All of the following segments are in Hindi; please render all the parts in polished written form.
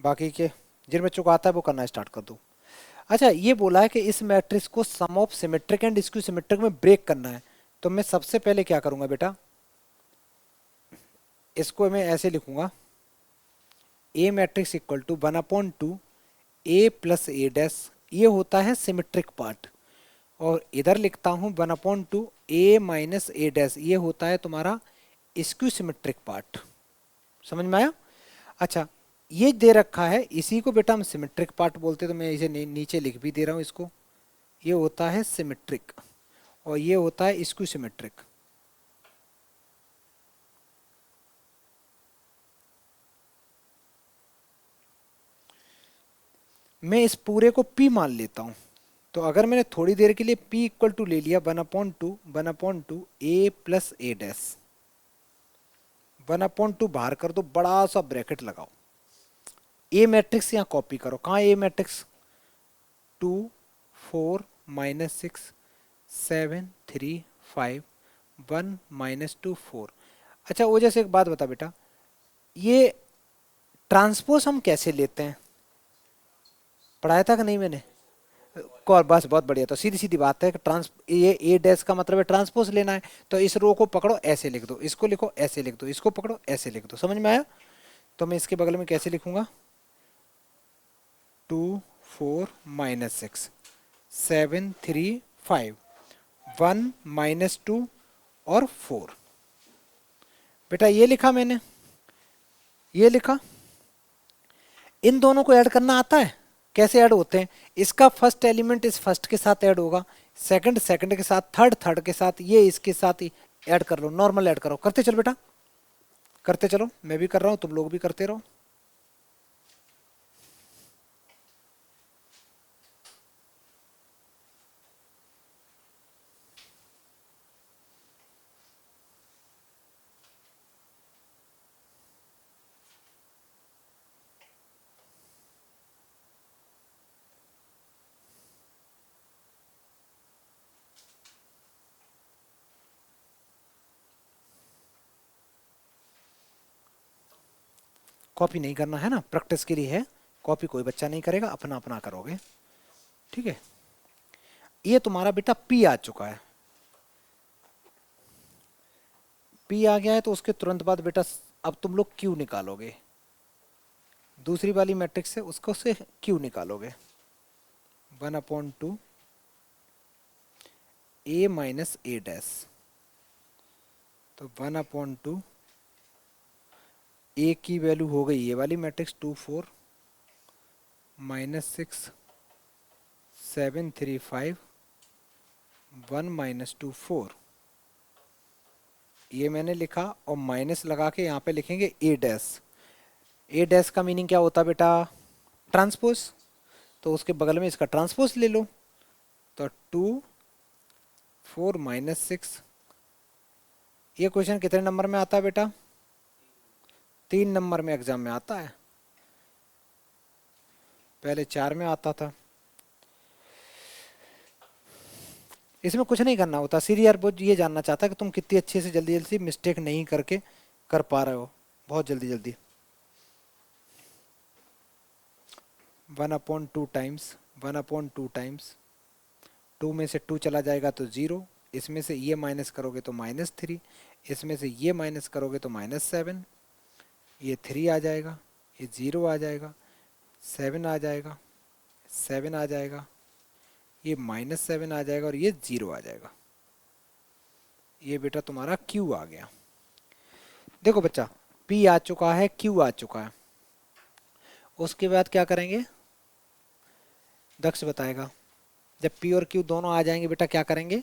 बाकी के जिनमें चुका आता है वो करना स्टार्ट कर दो। अच्छा, ये बोला है कि इस मैट्रिक्स को sum of symmetric and skew symmetric में ब्रेक करना है। तो मैं सबसे पहले क्या करूंगा बेटा, इसको मैं ऐसे लिखूंगा, A matrix equal to 1/2 A plus A dash, ये होता है सिमेट्रिक पार्ट। और इधर लिखता हूँ 1/2 ए माइनस ए डैश, ये होता है तुम्हारा स्क्यू सिमेट्रिक पार्ट। समझ में आया? अच्छा, ये दे रखा है, इसी को बेटा हम सिमेट्रिक पार्ट बोलते हैं, तो मैं इसे नीचे लिख भी दे रहा हूँ इसको। ये होता है सिमेट्रिक और ये होता है स्क्यू सिमेट्रिक। मैं इस पूरे को P मान लेता हूँ। तो अगर मैंने थोड़ी देर के लिए P इक्वल टू ले लिया 1/2 ए प्लस ए डैश, 1/2 बाहर कर दो, बड़ा सा ब्रैकेट लगाओ, ए मैट्रिक्स यहाँ कॉपी करो। कहाँ ए मैट्रिक्स? 2 4 -6 7 3 5 1 -2 4। अच्छा, वो जैसे एक बात बता बेटा, ये ट्रांसपोज हम कैसे लेते हैं? पढ़ाया था कि नहीं मैंने? और बस बहुत बढ़िया। तो सीधी सीधी बात है कि ट्रांस ये ए डैश का मतलब है ट्रांसपोज लेना है। तो इस रो को पकड़ो ऐसे लिख दो, इसको लिखो ऐसे लिख दो, इसको पकड़ो ऐसे लिख दो। समझ में आया? तो मैं इसके बगल में कैसे लिखूंगा, 2 4 -6 7 3 5 1 -2 और 4। बेटा ये लिखा मैंने, ये लिखा। इन दोनों को ऐड करना आता है? कैसे ऐड होते हैं? इसका फर्स्ट एलिमेंट इस फर्स्ट के साथ ऐड होगा, सेकंड सेकंड के साथ, थर्ड थर्ड के साथ, ये इसके साथ ही ऐड कर लो, नॉर्मल ऐड करो। करते चलो बेटा, करते चलो, मैं भी कर रहा हूं, तुम लोग भी करते रहो। कॉपी नहीं करना है ना, प्रैक्टिस के लिए है। कॉपी कोई बच्चा नहीं करेगा, अपना अपना करोगे, ठीक है? ये तुम्हारा बेटा पी आ चुका है। पी आ गया है तो उसके तुरंत बाद बेटा अब तुम लोग क्यू निकालोगे। दूसरी वाली मैट्रिक्स से उसको से क्यू निकालोगे। 1/2 ए माइनस ए डैश, तो 1/2 ए की वैल्यू हो गई ये वाली मैट्रिक्स 2 4 -6 7 3 5 1 -2 4, ये मैंने लिखा। और माइनस लगा के यहाँ पे लिखेंगे ए डैश। ए डैश का मीनिंग क्या होता है बेटा? ट्रांसपोज। तो उसके बगल में इसका ट्रांसपोज ले लो। तो 2 4 -6, ये क्वेश्चन कितने नंबर में आता है बेटा? 3 नंबर में एग्जाम में आता है, पहले 4 में आता था। इसमें कुछ नहीं करना होता, सीधी यार वो ये जानना चाहता है कि तुम कितनी अच्छे से जल्दी जल्दी मिस्टेक नहीं करके कर पा रहे हो, बहुत जल्दी जल्दी। 1/2 टाइम्स 1/2 टाइम्स, 2 में से 2 चला जाएगा तो 0, इसमें से ये माइनस करोगे तो -3, इसमें से ये माइनस करोगे तो -7, ये 3 आ जाएगा, ये 0 आ जाएगा, 7 आ जाएगा, 7 आ जाएगा, ये -7 आ जाएगा और ये 0 आ जाएगा। ये बेटा तुम्हारा Q आ गया। देखो बच्चा, P आ चुका है, Q आ चुका है। उसके बाद क्या करेंगे, दक्ष बताएगा। जब P और Q दोनों आ जाएंगे बेटा क्या करेंगे,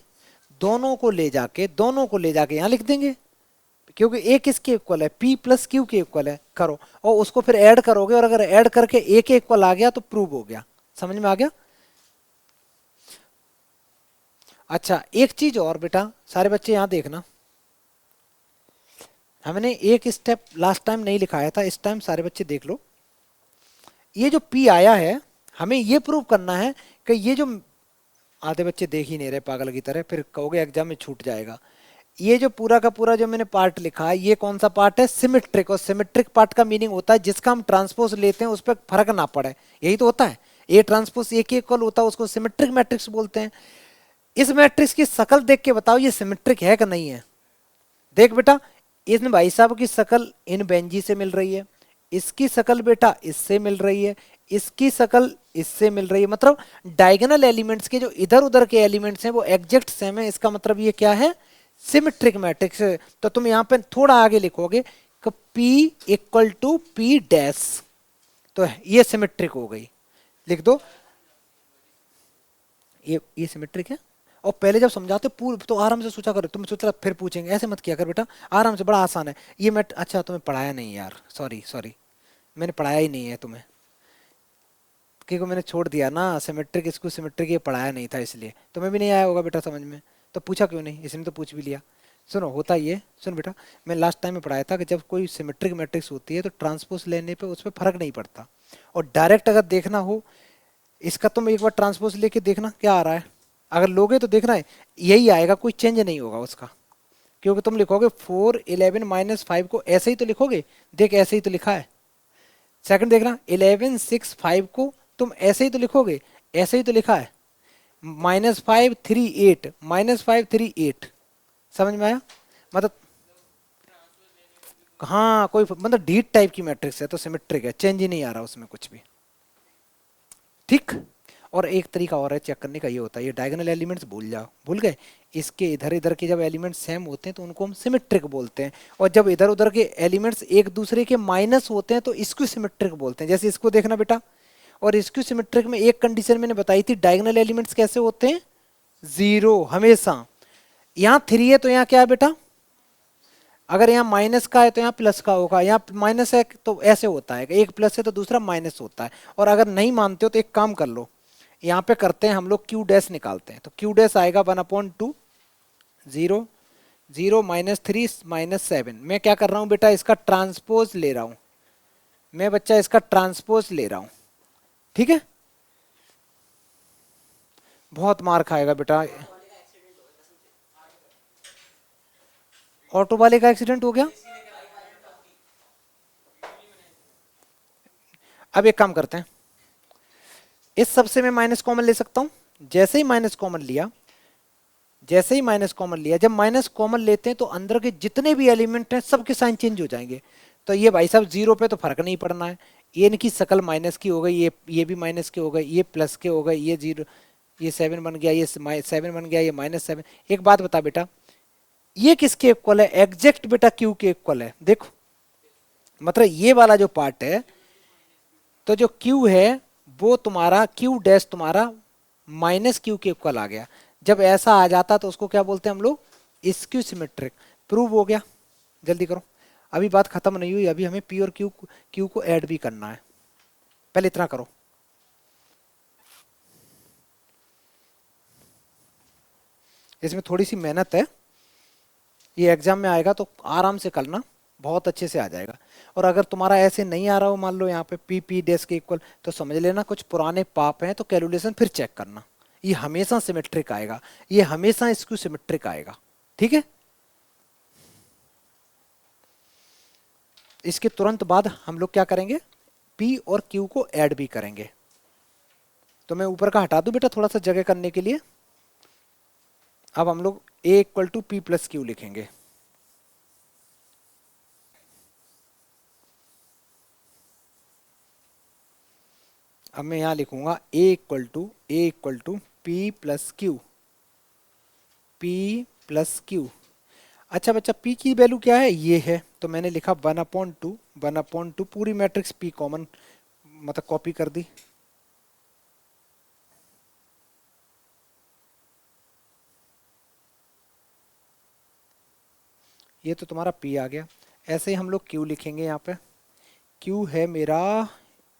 दोनों को ले जाके यहाँ लिख देंगे, क्योंकि ए किसके इक्वल है? P प्लस Q के इक्वल है। करो और उसको फिर ऐड करोगे, और अगर ऐड करके ए के इक्वल आ गया तो प्रूव हो गया। समझ में आ गया? अच्छा, एक चीज और बेटा, सारे बच्चे यहां देखना, हमने एक स्टेप लास्ट टाइम नहीं लिखाया था, इस टाइम सारे बच्चे देख लो। ये जो P आया है, हमें ये प्रूव करना है कि ये जो, आधे बच्चे देख ही नहीं रहे पागल की तरह, फिर कहोगे एग्जाम में छूट जाएगा। ये जो पूरा का पूरा जो मैंने पार्ट लिखा है, ये कौन सा पार्ट है? सिमेट्रिक। और सिमेट्रिक पार्ट का मीनिंग होता है जिसका हम ट्रांसपोज लेते हैं उस पर फर्क ना पड़े, यही तो होता है। ए ट्रांसपोज ए के इक्वल होता है, उसको सिमेट्रिक मैट्रिक्स बोलते हैं। इस मैट्रिक्स की शक्ल देख के बताओ ये सिमेट्रिक है कि नहीं है। देख बेटा, इन भाई साहब की शक्ल इन बेंजी से मिल रही है, इसकी शक्ल बेटा इससे मिल रही है, इसकी शक्ल इससे मिल रही है। मतलब डायगोनल एलिमेंट्स के जो इधर उधर के एलिमेंट्स हैं वो एग्जैक्ट सेम है। इसका मतलब ये क्या है? Symmetric matrix. तो तुम यहाँ पे थोड़ा आगे लिखोगे कि P equal to P dash, तो ये सिमेट्रिक हो गई। लिख दो, ये सिमेट्रिक है। और पहले जब समझाते पूर्व तो आराम से सोचा करो, तुम सोच रहा फिर पूछेंगे, ऐसे मत किया कर बेटा, आराम से, बड़ा आसान है ये। मैं अच्छा तुम्हें पढ़ाया नहीं यार, सॉरी सॉरी, मैंने पढ़ाया ही नहीं है तुम्हें, क्योंकि मैंने छोड़ दिया ना सिमेट्रिक, इसको सिमेट्रिक ये पढ़ाया नहीं था, इसलिए तुम्हें भी नहीं आया होगा बेटा समझ में, तो पूछा क्यों नहीं, इसने तो पूछ भी लिया। सुनो होता ये, सुन बेटा, मैं लास्ट टाइम में पढ़ाया था कि जब कोई सिमेट्रिक मैट्रिक्स होती है तो ट्रांसपोज लेने पे उस पर फर्क नहीं पड़ता। और डायरेक्ट अगर देखना हो, इसका तुम एक बार ट्रांसपोज लेके देखना क्या आ रहा है, अगर लोगे तो देखना है यही आएगा, कोई चेंज नहीं होगा उसका। क्योंकि तुम लिखोगे 4 11 - 5 को ऐसे ही तो लिखोगे, देख ऐसे ही तो लिखा है। सेकंड देखना, 11 6 5 को तुम ऐसे ही तो लिखोगे, ऐसे ही तो लिखा है। -5 3 8, -5 3 8, समझ में आया? मतलब हाँ, कोई मतलब डीट टाइप की मैट्रिक्स है तो सिमेट्रिक है, चेंज ही नहीं आ रहा उसमें कुछ भी, ठीक। और एक तरीका और है चेक करने का, ये होता है ये डायगोनल एलिमेंट्स भूल जाओ, भूल गए, इसके इधर इधर के जब एलिमेंट्स सेम होते हैं तो उनको हम सिमेट्रिक बोलते हैं। और जब इधर उधर के एलिमेंट्स एक दूसरे के माइनस होते हैं तो इसको सिमेट्रिक बोलते हैं। जैसे इसको देखना बेटा, और इसको सिमेट्रिक में एक कंडीशन मैंने बताई थी, डायगोनल एलिमेंट्स कैसे होते हैं? जीरो हमेशा। यहाँ 3 है तो यहाँ क्या है बेटा? अगर यहाँ माइनस का है तो यहाँ प्लस का होगा, यहाँ माइनस है तो ऐसे होता है, एक प्लस है तो दूसरा माइनस होता है। और अगर नहीं मानते हो तो एक काम कर लो, यहाँ पे करते हैं हम लोग क्यू डैश निकालते हैं, तो क्यू डैश आएगा 1/2, 0 0 -3 -7। मैं क्या कर रहा हूँ बेटा, इसका ट्रांसपोज ले रहा हूँ, मैं बच्चा इसका ट्रांसपोज ले रहा हूँ, ठीक है। बहुत मार खाएगा बेटा। ऑटो वाले का एक्सीडेंट हो गया। अब एक काम करते हैं, इस सबसे मैं माइनस कॉमन ले सकता हूँ। जैसे ही माइनस कॉमन लिया, जैसे ही माइनस कॉमन लिया, जब माइनस कॉमन लेते हैं तो अंदर के जितने भी एलिमेंट हैं सबके साइन चेंज हो जाएंगे। तो ये भाई साहब जीरो पे तो फर्क नहीं पड़ना है, ये इनकी शकल माइनस की हो गई, ये भी माइनस के हो गए, ये प्लस के हो गए, ये जीरो, ये 7 बन गया, ये 7 बन गया, ये -7। एक बात बता बेटा, ये किसके इक्वल है? एग्जैक्ट बेटा क्यू के इक्वल है, देखो। मतलब ये वाला जो पार्ट है, तो जो क्यू है वो तुम्हारा क्यू डैश तुम्हारा -q के इक्वल आ गया। जब ऐसा आ जाता तो उसको क्या बोलते हैं हम लोग? Skew symmetric. प्रूव हो गया, जल्दी करो, अभी बात खत्म नहीं हुई, अभी हमें पी और क्यू को ऐड भी करना है, पहले इतना करो। इसमें थोड़ी सी मेहनत है, ये एग्जाम में आएगा तो आराम से करना, बहुत अच्छे से आ जाएगा। और अगर तुम्हारा ऐसे नहीं आ रहा हो, मान लो यहाँ पे पी डैश के इक्वल, तो समझ लेना कुछ पुराने पाप हैं, तो कैलकुलेशन फिर चेक करना। ये हमेशा सिमेट्रिक आएगा, ये हमेशा स्क्यू सिमेट्रिक आएगा, ठीक है। इसके तुरंत बाद हम लोग क्या करेंगे? पी और क्यू को ऐड भी करेंगे। तो मैं ऊपर का हटा दूं बेटा थोड़ा सा जगह करने के लिए। अब हम लोग A equal to P plus Q लिखेंगे। अब मैं यहां लिखूंगा A equal to P plus Q, P plus Q. अच्छा बच्चा, p की वैल्यू क्या है? ये है, तो मैंने लिखा 1/2, 1/2, पूरी मैट्रिक्स p कॉमन, मतलब कॉपी कर दी। ये तो तुम्हारा p आ गया। ऐसे ही हम लोग q लिखेंगे, यहाँ पे q है मेरा,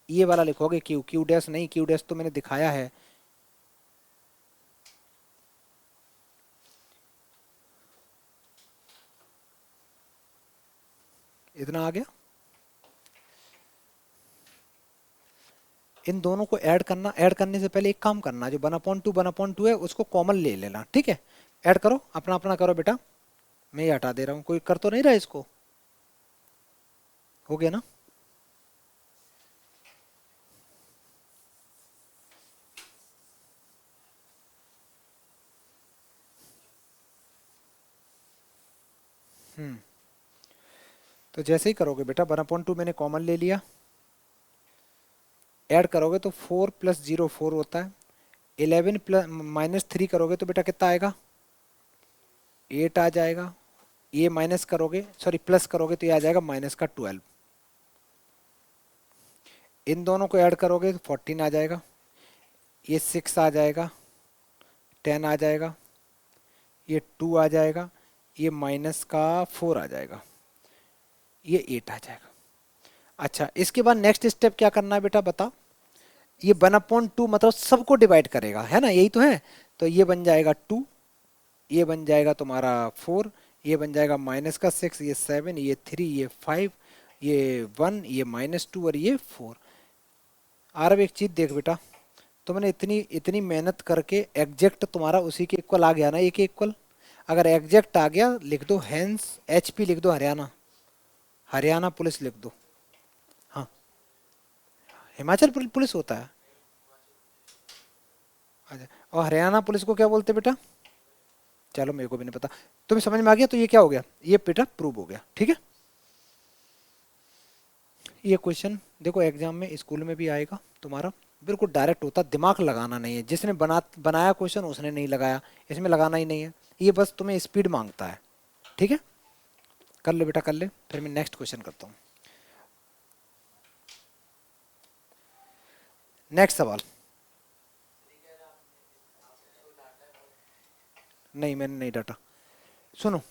ये वाला लिखोगे q डैश नहीं, q डैश तो मैंने दिखाया है। इतना आ गया। इन दोनों को ऐड करना, ऐड करने से पहले एक काम करना, जो 1/2 है उसको कॉमन ले लेना, ठीक है। ऐड करो, अपना अपना करो बेटा। मैं ये हटा दे रहा हूँ, कोई कर तो नहीं रहा इसको, हो गया ना। तो जैसे ही करोगे बेटा 1/2 मैंने कॉमन ले लिया, ऐड करोगे तो 4 + 0 4 होता है। 11 प्लस -3 करोगे तो बेटा कितना आएगा, 8 आ जाएगा। ये माइनस करोगे, सॉरी प्लस करोगे तो ये आ जाएगा -12। इन दोनों को ऐड करोगे तो 14 आ जाएगा। ये 6 आ जाएगा, 10 आ जाएगा, ये 2 आ जाएगा, ये -4 आ जाएगा, ये 8 आ जाएगा। अच्छा, इसके बाद नेक्स्ट स्टेप क्या करना है बेटा बता। ये 1/2 मतलब सबको डिवाइड करेगा, है ना, यही तो है। तो ये बन जाएगा 2, ये बन जाएगा तुम्हारा 4, ये बन जाएगा -6, ये 7, ये 3, ये 5, ये 1, ये -2 और ये 4। और अब एक चीज देख बेटा, तुमने इतनी इतनी मेहनत करके एग्जैक्ट तुम्हारा उसी के इक्वल आ गया ना, एक इक्वल। अगर एग्जैक्ट आ गया लिख दो हैंस HP, लिख दो हरियाणा, हरियाणा पुलिस लिख दो। हाँ, हिमाचल पुलिस होता है। अच्छा, और हरियाणा पुलिस को क्या बोलते हैं बेटा, चलो मेरे को भी नहीं पता, तुम्हें समझ में आ गया तो ये क्या हो गया, ये बेटा प्रूव हो गया, ठीक है। ये क्वेश्चन देखो एग्जाम में स्कूल में भी आएगा तुम्हारा, बिल्कुल डायरेक्ट होता, दिमाग लगाना नहीं है, जिसने बनाया क्वेश्चन उसने नहीं लगाया, इसमें लगाना ही नहीं है, ये बस तुम्हें स्पीड मांगता है, ठीक है। कर ले बेटा कर ले, फिर मैं नेक्स्ट क्वेश्चन करता हूँ। नेक्स्ट सवाल। नहीं मैंने नहीं डाटा, सुनो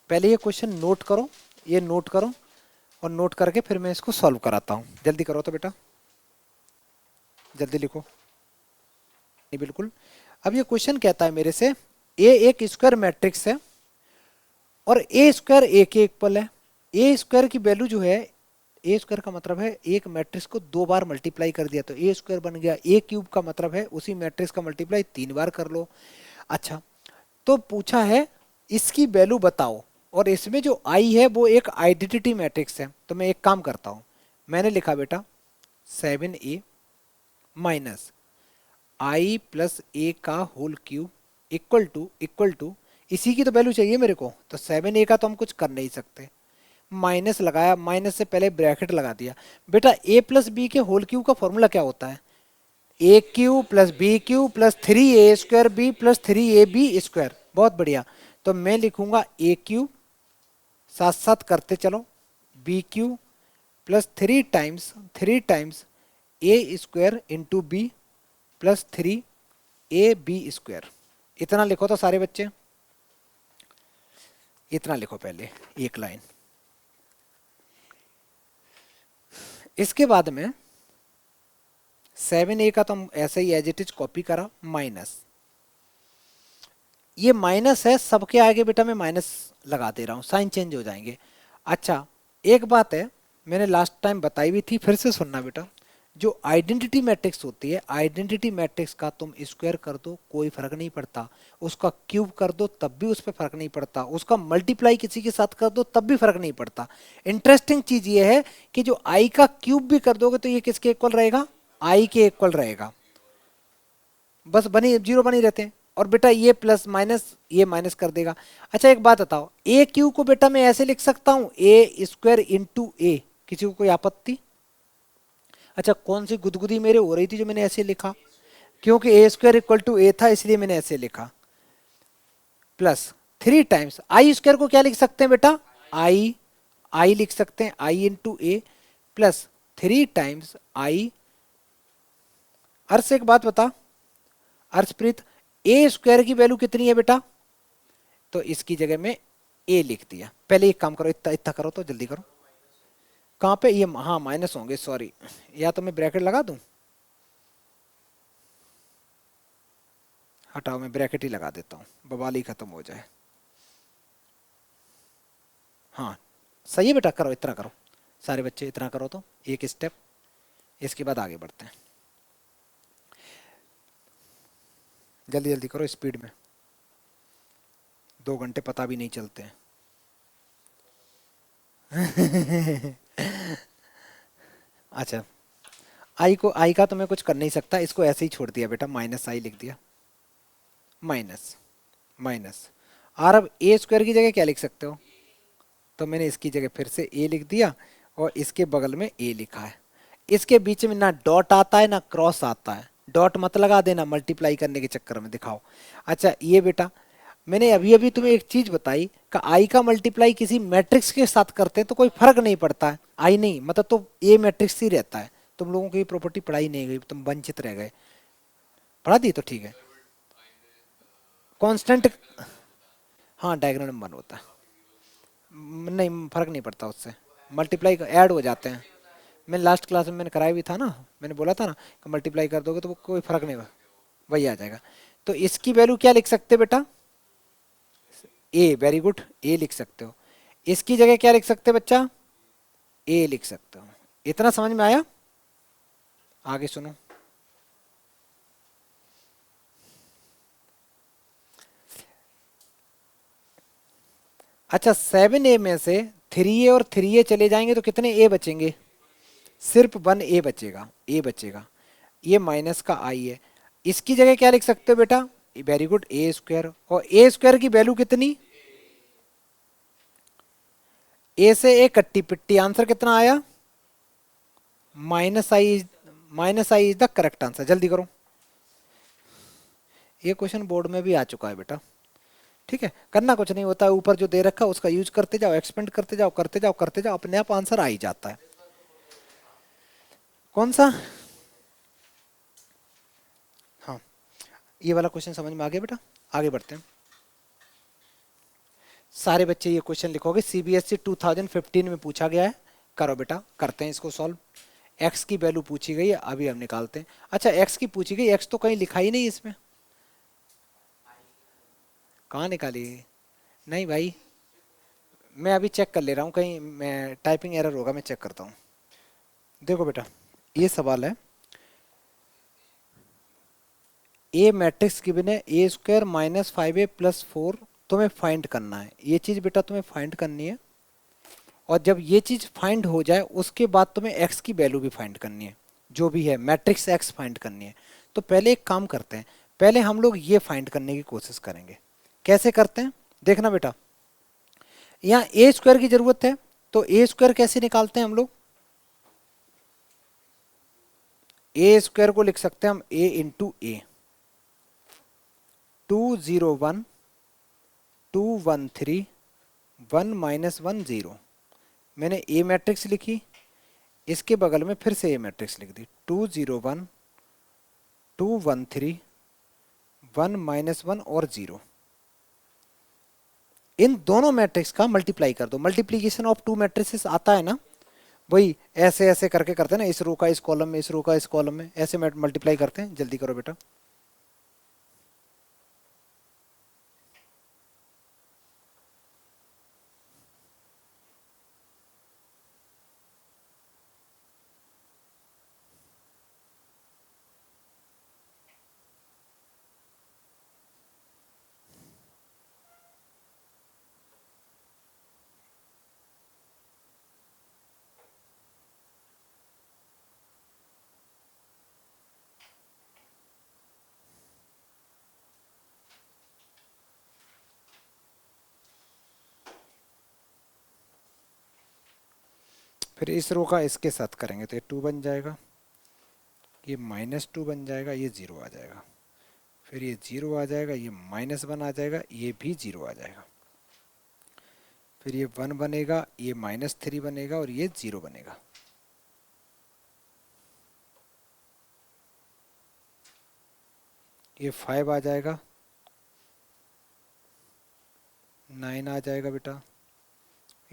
पहले ये क्वेश्चन नोट करो, ये नोट करो, और नोट करके फिर मैं इसको सॉल्व कराता हूँ, जल्दी करो तो बेटा, जल्दी लिखो। नहीं बिल्कुल। अब ये क्वेश्चन कहता है मेरे से ए एक स्क्वायर मैट्रिक्स है और ए स्क्वायर ए के इक्वल है। ए स्क्वायर की वैल्यू जो है, ए स्क्वायर का मतलब है एक मैट्रिक्स को 2 बार मल्टीप्लाई कर दिया तो ए स्क्वायर बन गया, ए क्यूब का मतलब है उसी मैट्रिक्स का मल्टीप्लाई 3 बार कर लो। अच्छा, तो पूछा है इसकी वैल्यू बताओ, और इसमें जो आई है वो एक आइडेंटिटी मैट्रिक्स है, तो मैं एक काम करता हूं, मैंने लिखा बेटा 7a माइनस आई प्लस ए का होल क्यूब इक्वल टू इसी की तो वैल्यू चाहिए मेरे को, तो 7a का तो हम कुछ कर नहीं सकते, माइनस लगाया, माइनस से पहले ब्रैकेट लगा दिया। बेटा a प्लस बी के होल क्यूब का फॉर्मूला क्या होता है, A cube plus B cube plus 3a² B plus 3ab²। बहुत बढ़िया, तो मैं लिखूंगा ए क्यू, साथ साथ करते चलो, B cube plus 3 times a² into B plus 3ab²। इतना लिखो तो सारे बच्चे, इतना लिखो पहले एक लाइन। इसके बाद में 7a का तो हम ऐसे ही एज इट इज कॉपी करा, माइनस, ये माइनस है सबके आगे बेटा मैं माइनस लगा दे रहा हूँ, साइन चेंज हो जाएंगे। अच्छा, एक बात है मैंने लास्ट टाइम बताई भी थी, फिर से सुनना बेटा, जो आइडेंटिटी मैट्रिक्स होती है, आइडेंटिटी मैट्रिक्स का तुम स्क्वायर कर दो कोई फर्क नहीं पड़ता, उसका क्यूब कर दो तब भी उस पर फर्क नहीं पड़ता, उसका मल्टीप्लाई किसी के साथ कर दो तब भी फर्क नहीं पड़ता। इंटरेस्टिंग चीज ये है कि जो आई का क्यूब भी कर दोगे तो ये किसके इक्वल रहेगा, आई के इक्वल रहेगा, बस बनी जीरो बनी रहते हैं। और बेटा ये प्लस माइनस ये माइनस कर देगा। अच्छा एक बात बताओ, ए क्यू को बेटा मैं ऐसे लिख सकता हूं a² इंटू ए, किसी को कोई आपत्ति। अच्छा, कौन सी गुदगुदी मेरे हो रही थी जो मैंने ऐसे लिखा, क्योंकि a² इक्वल टू ए था इसलिए मैंने ऐसे लिखा, प्लस 3 टाइम्स आई² को क्या लिख सकते हैं बेटा, आई, आई लिख सकते हैं, I into A plus 3 times I. Arsh एक बात बता, अर्शप्रीत, a² की वैल्यू कितनी है बेटा, तो इसकी जगह में a लिख दिया। पहले एक काम करो, इतना इतना करो तो जल्दी करो, कहाँ पे ये, हाँ माइनस होंगे सॉरी, या तो मैं ब्रैकेट लगा दूं, हटाओ मैं ब्रैकेट ही लगा देता हूँ, बवाल ही खत्म हो जाए। हाँ सही है बेटा, करो इतना करो, सारे बच्चे इतना करो तो एक स्टेप, इसके बाद आगे बढ़ते हैं, जल्दी जल्दी करो स्पीड में। 2 घंटे पता भी नहीं चलते हैं। अच्छा, आई का तो मैं कुछ कर नहीं सकता, इसको ऐसे ही छोड़ दिया बेटा, माइनस आई लिख दिया, माइनस माइनस। और अब ए स्क्वायर की जगह क्या लिख सकते हो, तो मैंने इसकी जगह फिर से ए लिख दिया और इसके बगल में ए लिखा है। इसके बीच में ना डॉट आता है ना क्रॉस आता है, डॉट मत लगा देना मल्टीप्लाई करने के चक्कर में, दिखाओ। अच्छा ये बेटा, मैंने अभी अभी तुम्हें एक चीज बताई कि आई का मल्टीप्लाई किसी मैट्रिक्स के साथ करते हैं तो कोई फर्क नहीं पड़ता है, आई नहीं मतलब तो ए मैट्रिक्स ही रहता है। तुम लोगों की प्रॉपर्टी पढ़ाई नहीं गई, तुम वंचित रह गए। पढ़ा दी तो ठीक है। कांस्टेंट, हाँ डायगोनल नंबर होता है, नहीं फर्क नहीं पड़ता उससे, मल्टीप्लाई ऐड हो जाते हैं। मैं लास्ट क्लास में मैंने कराया भी था ना, मैंने बोला था ना कि मल्टीप्लाई कर दोगे तो वो कोई फर्क नहीं होगा, वही आ जाएगा। तो इसकी वैल्यू क्या लिख सकते हैं बेटा, ए, वेरी गुड, ए लिख सकते हो। इसकी जगह क्या लिख सकते हैं बच्चा, ए लिख सकते हो। इतना समझ में आया, आगे सुनो। अच्छा 7 ए में से 3 ए और 3 ए चले जाएंगे तो कितने ए बचेंगे, सिर्फ 1 ए बचेगा, ए बचेगा। ये माइनस का आई है, इसकी जगह क्या लिख सकते हो बेटा, वेरी गुड, ए स्क्वायर। और ए स्क्वायर की वैल्यू कितनी, ए से ए कट्टी पिट्टी, आंसर कितना आया, minus I, minus I is the correct answer. जल्दी करो, ये क्वेश्चन बोर्ड में भी आ चुका है बेटा। ठीक है, करना कुछ नहीं होता है, ऊपर जो दे रखा है उसका यूज करते जाओ, एक्सपेंड करते जाओ, करते जाओ करते जाओ, अपने आप आंसर आ ही जाता है। कौन सा, हाँ ये वाला क्वेश्चन समझ में आ गया बेटा, आगे बढ़ते हैं। सारे बच्चे ये क्वेश्चन लिखोगे, सीबीएसई 2015 में पूछा गया है। करो बेटा, करते हैं इसको सॉल्व। एक्स की वैल्यू पूछी गई है, अभी हम निकालते हैं। अच्छा एक्स की पूछी गई, एक्स तो कहीं लिखा ही नहीं इसमें, कहाँ निकाली, नहीं भाई, मैं अभी चेक कर ले रहा हूँ, कहीं मैं टाइपिंग एरर होगा, मैं चेक करता हूँ। देखो बेटा, ये सवाल है, ए मैट्रिक्स गिवन है, ए स्क्वायर माइनस 5a+4 तुम्हें फाइंड करना है, ये चीज़ बेटा तुम्हें फाइंड करनी है। और जब ये चीज़ फाइंड हो जाए उसके बाद तुम्हें एक्स की वैल्यू भी फाइंड करनी है, जो भी है मैट्रिक्स एक्स फाइंड करनी है। तो पहले एक काम करते हैं, पहले हम लोग ये फाइंड करने की कोशिश करेंगे। कैसे करते हैं देखना बेटा, यहाँ ए स्क्वायर की जरूरत है, तो ए स्क्वायर कैसे निकालते हैं हम लोग, ए स्क्वायर को लिख सकते हैं हम ए इंटू ए, 201 213 1 - 1 0। मैंने ए मैट्रिक्स लिखी, इसके बगल में फिर से ए मैट्रिक्स लिख दी, 201 213 1 - 1 और 0। इन दोनों मैट्रिक्स का मल्टीप्लाई कर दो, मल्टीप्लीकेशन ऑफ टू मैट्रिसेस आता है ना, वही ऐसे ऐसे करके करते हैं ना, इस रो का इस कॉलम में, इस रो का इस कॉलम में, ऐसे मल्टीप्लाई करते हैं। जल्दी करो बेटा, फिर इस रो का इसके साथ करेंगे तो ये 2 बन जाएगा, ये -2 बन जाएगा, ये 0 आ जाएगा, फिर ये 0 आ जाएगा, ये -1 आ जाएगा, ये भी 0 आ जाएगा, फिर ये 1 बनेगा, ये -3 बनेगा और ये 0 बनेगा। ये 5 आ जाएगा, 9 आ जाएगा बेटा,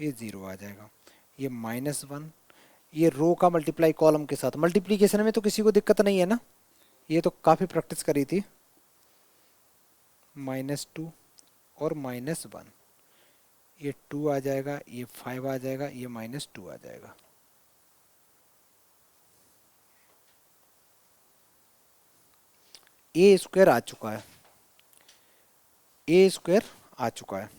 ये 0 आ जाएगा, ये -1, ये रो का मल्टीप्लाई कॉलम के साथ, मल्टीप्लीकेशन में तो किसी को दिक्कत नहीं है ना, ये तो काफ़ी प्रैक्टिस करी थी। -2 और -1, ये 2 आ जाएगा, ये 5 आ जाएगा, ये -2 आ जाएगा। ए स्क्वायर आ चुका है, ए स्क्वायर आ चुका है।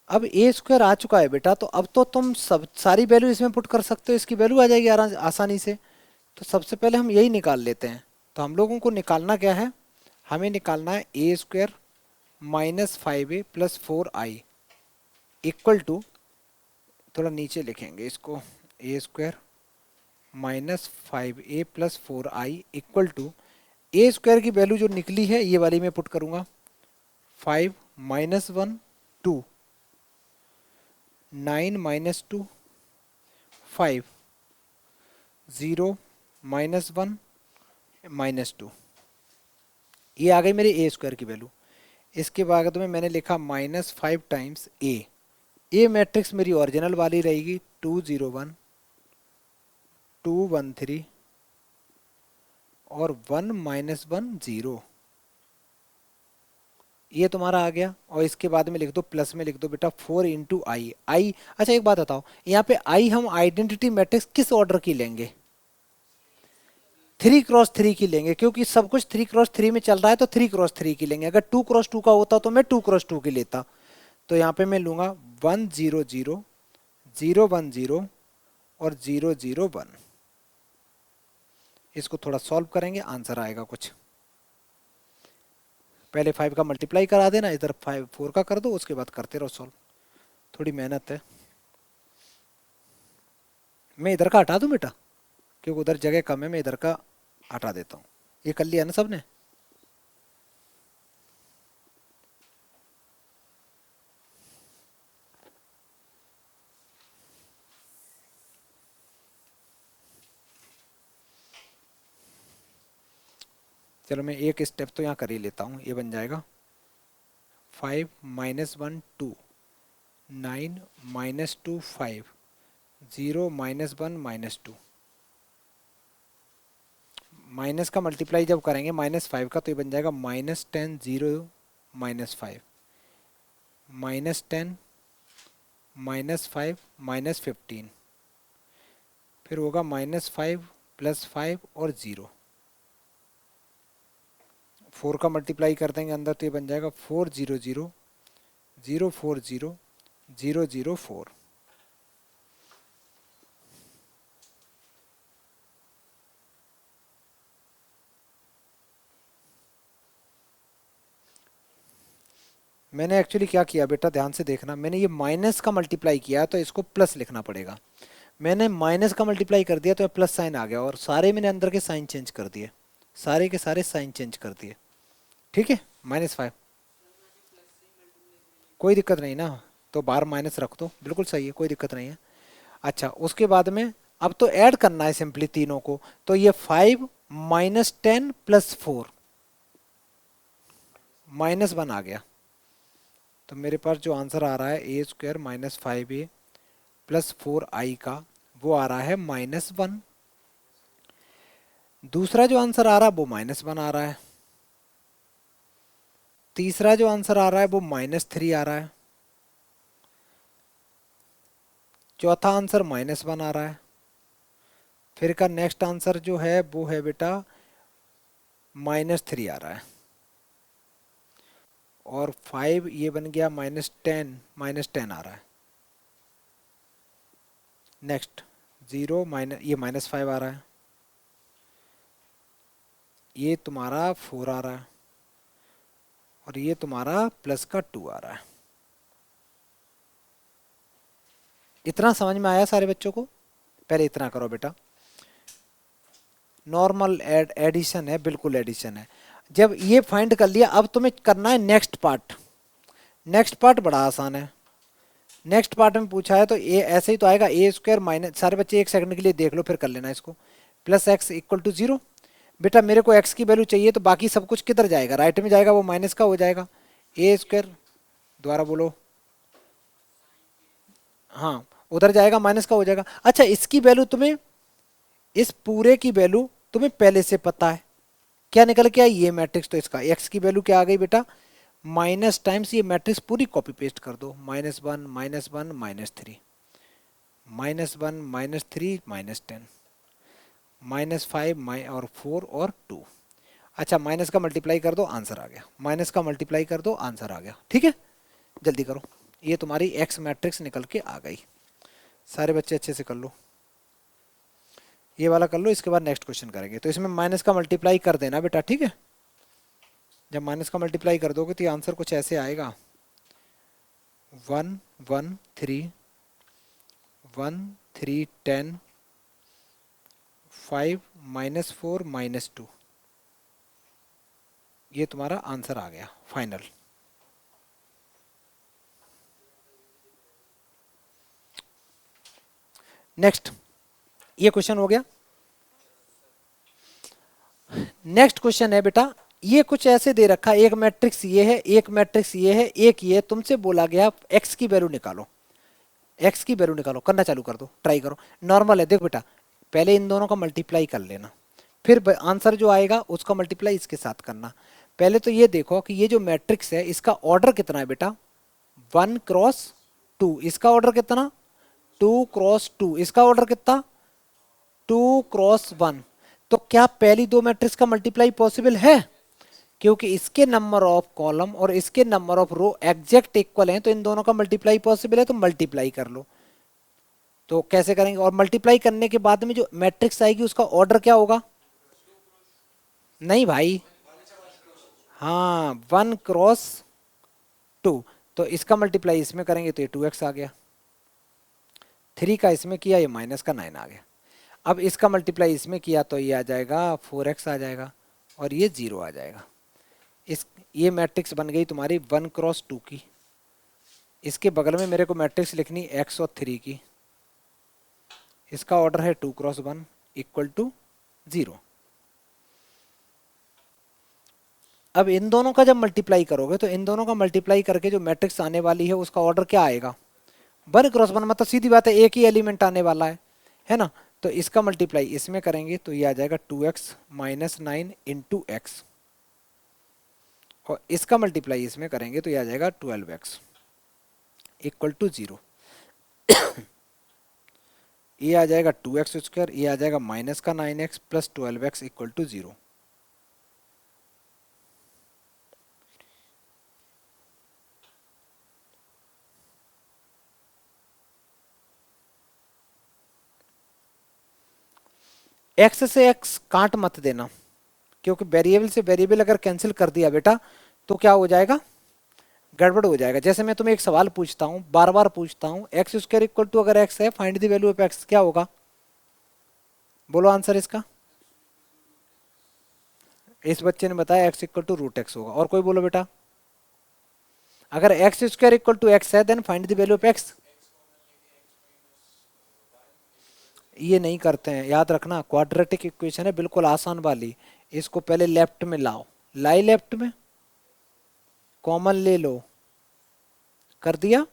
अब ए स्क्वायर आ चुका है बेटा, तो अब तो तुम सब सारी वैल्यू इसमें पुट कर सकते हो, इसकी वैल्यू आ जाएगी आसानी से। तो सबसे पहले हम यही निकाल लेते हैं। तो हम लोगों को निकालना क्या है, हमें निकालना है A square minus 5a plus 4i equal to, थोड़ा नीचे लिखेंगे इसको, A square minus 5a plus 4i equal to, A square की वैल्यू जो निकली है ये वाली मैं पुट करूंगा, 5 माइनस 1 2, 9 माइनस 2 5, 0 माइनस 1 माइनस 2, ये आ गई मेरी ए स्क्वायर की वैल्यू। इसके बाद में मैंने लिखा माइनस 5 टाइम्स ए मैट्रिक्स मेरी ओरिजिनल वाली रहेगी, 2 0 1 2 1 3 और 1 माइनस 1 0, ये तुम्हारा आ गया। और इसके बाद में लिख दो, प्लस में लिख दो बेटा 4 इंटू आई। अच्छा एक बात बताओ, यहाँ पे आई हम आइडेंटिटी मैट्रिक्स किस ऑर्डर की लेंगे, 3x3 की लेंगे, क्योंकि सब कुछ 3x3 में चल रहा है तो 3x3 की लेंगे। अगर 2x2 का होता तो मैं 2x2 की लेता। तो यहाँ पे मैं लूंगा 1 0 0 0 1 0 और 0 0 1। इसको थोड़ा सॉल्व करेंगे, आंसर आएगा कुछ। पहले 5 का मल्टीप्लाई करा देना, इधर 5 4 का कर दो, उसके बाद करते रहो सॉल्व, थोड़ी मेहनत है। मैं इधर का हटा दूं बेटा, क्योंकि उधर जगह कम है, मैं इधर का हटा देता हूँ। ये कर लिया ना सबने? चलो मैं एक स्टेप तो यहाँ कर ही लेता हूँ। ये बन जाएगा 5 minus 1 2, 9 minus 2 5, 0 minus 1 minus 2। Minus का मल्टीप्लाई जब करेंगे माइनस 5 का, तो ये बन जाएगा minus 10 0 minus 5, minus 10 minus 5 minus 15, फिर होगा माइनस 5 प्लस 5 और 0। 4 का मल्टीप्लाई कर देंगे अंदर, तो ये बन जाएगा 4 0 0 0 4 0 0 0 4। मैंने एक्चुअली क्या किया बेटा, ध्यान से देखना, मैंने ये माइनस का मल्टीप्लाई किया तो इसको प्लस लिखना पड़ेगा। मैंने माइनस का मल्टीप्लाई कर दिया तो प्लस साइन आ गया, और सारे मैंने अंदर के साइन चेंज कर दिए, सारे के सारे साइन चेंज कर दिए। ठीक है, -5, कोई दिक्कत नहीं ना, तो बाहर माइनस रख दो, बिल्कुल सही है, कोई दिक्कत नहीं है। अच्छा उसके बाद में अब तो ऐड करना है सिंपली तीनों को, तो ये 5 माइनस 10 प्लस 4 -1 आ गया। तो मेरे पास जो आंसर आ रहा है A square minus 5a plus 4i का, वो आ रहा है -1। दूसरा जो आंसर आ रहा है वो -1 आ रहा है। तीसरा जो आंसर आ रहा है वो -3 आ रहा है। चौथा आंसर -1 आ रहा है। फिर का नेक्स्ट आंसर जो है वो है बेटा -3 आ रहा है। और 5 ये बन गया -10 आ रहा है। नेक्स्ट 0 ये -5 आ रहा है, ये तुम्हारा 4 आ रहा है, और ये तुम्हारा प्लस का 2 आ रहा है। इतना समझ में आया सारे बच्चों को? पहले इतना करो बेटा, नॉर्मल एडिशन है, बिल्कुल एडिशन है। जब ये फाइंड कर लिया, अब तुम्हें करना है नेक्स्ट पार्ट। नेक्स्ट पार्ट बड़ा आसान है। नेक्स्ट पार्ट में पूछा है तो ये ऐसे ही तो आएगा, ए स्क्वायर माइनस, सारे बच्चे एक सेकंड के लिए देख लो फिर कर लेना इसको, प्लस एक्स इक्वल टू 0। बेटा मेरे को एक्स की वैल्यू चाहिए, तो बाकी सब कुछ किधर जाएगा, राइट में जाएगा, वो माइनस का हो जाएगा। ए स्क्वायर, दोबारा बोलो, हाँ उधर जाएगा, माइनस का हो जाएगा। अच्छा इसकी वैल्यू तुम्हें, इस पूरे की वैल्यू तुम्हें पहले से पता है, क्या निकल के आई, ये मैट्रिक्स, तो इसका एक्स की वैल्यू क्या आ गई बेटा, माइनस टाइम्स, ये मैट्रिक्स पूरी कॉपी पेस्ट कर दो, -1 -1 -3 -1 -3 -10 -5 और 4 और 2। अच्छा माइनस का मल्टीप्लाई कर दो, आंसर आ गया। माइनस का मल्टीप्लाई कर दो, आंसर आ गया। ठीक है, जल्दी करो। ये तुम्हारी एक्स मैट्रिक्स निकल के आ गई। सारे बच्चे अच्छे से कर लो, ये वाला कर लो, इसके बाद नेक्स्ट क्वेश्चन करेंगे। तो इसमें माइनस का मल्टीप्लाई कर देना बेटा, ठीक है। जब माइनस का मल्टीप्लाई कर दोगे तो ये आंसर कुछ ऐसे आएगा, 1 1 3 1 3 10 5 -4 -2। ये तुम्हारा आंसर आ गया फाइनल। नेक्स्ट, ये क्वेश्चन हो गया। नेक्स्ट क्वेश्चन है बेटा, ये कुछ ऐसे दे रखा, एक मैट्रिक्स ये है, एक मैट्रिक्स ये है, एक ये। तुमसे बोला गया एक्स की वैल्यू निकालो, एक्स की वैल्यू निकालो। करना चालू कर दो, ट्राई करो। नॉर्मल है, देखो बेटा, पहले इन दोनों का मल्टीप्लाई कर लेना, फिर आंसर जो आएगा उसका मल्टीप्लाई इसके साथ करना। पहले तो ये देखो कि ये जो मैट्रिक्स है इसका ऑर्डर कितना है बेटा, 1 क्रॉस 2। इसका ऑर्डर कितना, 2 क्रॉस 2। इसका ऑर्डर कितना, 2 क्रॉस 1। तो क्या पहली दो मैट्रिक्स का मल्टीप्लाई पॉसिबल है? क्योंकि इसके नंबर ऑफ कॉलम और इसके number of row exact equal हैं, तो इन दोनों का मल्टीप्लाई पॉसिबल है, तो मल्टीप्लाई कर लो। तो कैसे करेंगे, और मल्टीप्लाई करने के बाद में जो मैट्रिक्स आएगी उसका ऑर्डर क्या होगा? नहीं भाई, हाँ 1 क्रॉस 2। तो इसका मल्टीप्लाई इसमें करेंगे तो ये 2x आ गया। 3 का इसमें किया, ये माइनस का 9 आ गया। अब इसका मल्टीप्लाई इसमें किया तो ये आ जाएगा 4x आ जाएगा, और ये 0 आ जाएगा। इस ये मैट्रिक्स बन गई तुम्हारी 1 क्रॉस 2 की। इसके बगल में मेरे को मैट्रिक्स लिखनी x और 3 की। इसका ऑर्डर है 2 क्रॉस 1 इक्वल टू 0। अब इन दोनों का जब मल्टीप्लाई करोगे तो इन दोनों का मल्टीप्लाई करके जो मैट्रिक्स आने वाली है उसका ऑर्डर क्या आएगा, 1 क्रॉस 1। मतलब सीधी बात है, एक ही एलिमेंट आने वाला है ना। तो इसका मल्टीप्लाई इसमें करेंगे तो ये आ जाएगा 2x माइनस 9 इंटू एक्स, और इसका मल्टीप्लाई इसमें करेंगे तो ये आ जाएगा 12x इक्वल टू 0। ये आ जाएगा 2x स्क्वायर, ये आ जाएगा माइनस का 9x plus 12x equal to 0। X से एक्स काट मत देना, क्योंकि वेरिएबल से वेरिएबल अगर कैंसिल कर दिया बेटा तो क्या हो जाएगा, गड़बड़ हो जाएगा। जैसे मैं तुम्हें एक सवाल पूछता हूँ, बार बार पूछता हूँ, एक्स स्क्वायर इक्वल टू अगर एक्स है, find the value of X, क्या होगा? बोलो आंसर इसका। इस बच्चे ने बताया X equal to root X होगा। और कोई बोलो बेटा। अगर X square equal to X है then find the value of X. ये नहीं करते हैं, याद रखना। क्वाड्रेटिक इक्वेशन है बिल्कुल आसान वाली, इसको पहले लेफ्ट में लाओ, लाई लेफ्ट में, कॉमन ले लो, कर दिया।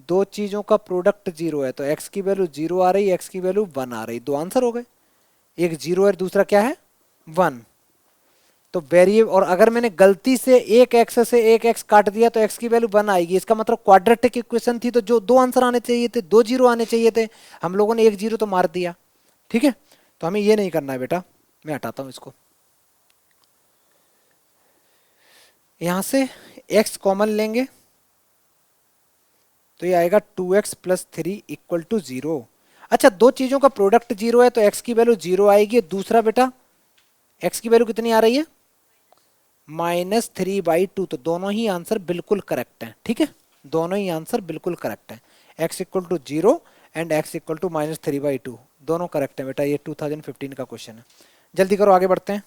दो चीजों का प्रोडक्ट 0 है तो एक्स की वैल्यू 0 आ रही, एक्स की वैल्यू 1 आ रही, दो आंसर हो गए। एक 0 है, दूसरा क्या है, 1। तो वेरिएबल, और अगर मैंने गलती से एक एक्स से एक एक्स काट दिया तो एक्स की वैल्यू 1 आएगी। इसका मतलब क्वाड्रेटिक इक्वेशन थी, तो जो दो आंसर आने चाहिए थे, दो 0 आने चाहिए थे, हम लोगों ने एक 0 तो मार दिया। ठीक है, तो हमें ये नहीं करना है बेटा। मैं हटाता हूं इसको, यहां से x कॉमन लेंगे तो ये आएगा 2x प्लस 3 इक्वल टू 0। अच्छा, दो चीजों का प्रोडक्ट 0 है तो x की वैल्यू 0 आएगी। दूसरा बेटा x की वैल्यू कितनी आ रही है, -3/2। तो दोनों ही आंसर बिल्कुल करेक्ट हैं। ठीक है, दोनों ही आंसर बिल्कुल करेक्ट हैं। x equal to 0 and x equal to -3/2 दोनों करेक्ट हैं बेटा। ये 2015 का क्वेश्चन है। जल्दी करो, आगे बढ़ते हैं।